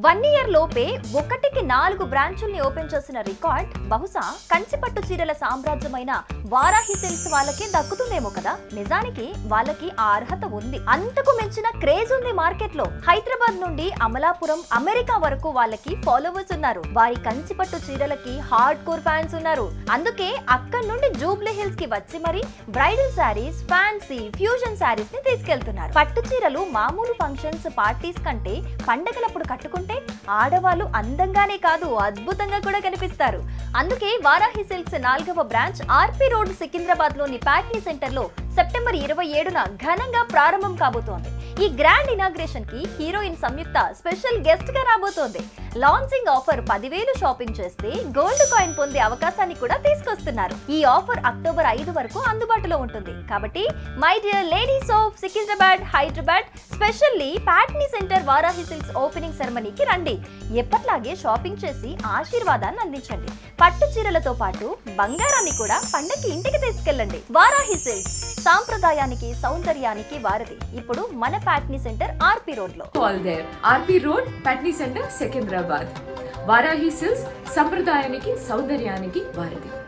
1 year లోపే 1కి 4 బ్రాంచుల్ని open చేసిన రికార్డ్ బహుశా కంచిపట్టు చీరల సామ్రాజ్యమైన వారాహి సిల్క్స్ వాళ్ళకి దక్కుతుందేమో కదా. నిజానికి వాళ్ళకి ఆ అర్హత ఉంది. అంతకు మించిన క్రేజ్ ఉంది మార్కెట్ లో. హైదరాబాద్ నుండి అమలాపురం, అమెరికా వరకు వాళ్ళకి ఫాలోవర్స్ ఉన్నారు. వారి కంచిపట్టు చీరలకి హార్డ్ కోర్ ఫ్యాన్స్ ఉన్నారు. అందుకే అక్కడి నుండి జూబ్లీ హిల్స్ కి వచ్చి మరి bridal saris, fancy fusion saris ని తీసుకెళ్తున్నారు. పట్టు చీరలు మామూలు ఫంక్షన్స్, పార్టీస్ కంటే పండగలప్పుడు కట్టుకుంటే ఆడవాళ్ళు అందంగానే కాదు, అద్భుతంగా కూడా కనిపిస్తారు. అందుకే వారాహి సిల్క్స్ 4వ బ్రాంచ్ ఆర్పి రోడ్ సికింద్రాబాద్ లోని ప్యాట్నీ సెంటర్ లో సెప్టెంబర్ 27న ఘనంగా ప్రారంభం కాబోతోంది. ఈ గ్రాండ్ ఇనాగ్రేషన్ కి హీరోయిన్ సంయుక్త స్పెషల్ గెస్ట్ గా రాబోతోంది. లాంచింగ్ ఆఫర్ 10,000 షాపింగ్ చేస్తే గోల్డ్ కాయిన్ పొందే అవకాశాన్ని కూడా తీసుకొస్తున్నారు. ఈ ఆఫర్ అక్టోబర్ 5 వరకు అందుబాటులో ఉంటుంది. కాబట్టి my dear ladies of Secunderabad, Hyderabad, specially Patny centre Varahi silks opening సెరమనీకి రండి. ఎప్పట్లాగే షాపింగ్ చేసి ఆశీర్వాదాన్ని అందించండి. పట్టు చీరలతో పాటు బంగారాన్ని కూడా పండక్కి ఇంటికి తీసుకెళ్ళండి. వారాహి సిల్క్స్ సాంప్రదాయానికి, సౌందర్యానికి వారధి. ఇప్పుడు మన ప్యాట్నీ సెంటర్ ఆర్పి రోడ్ లో. All there. RP Road, Patni Center, Secunderabad. Varahi silks సంప్రదాయానికి, సౌందర్యానికి వారధి.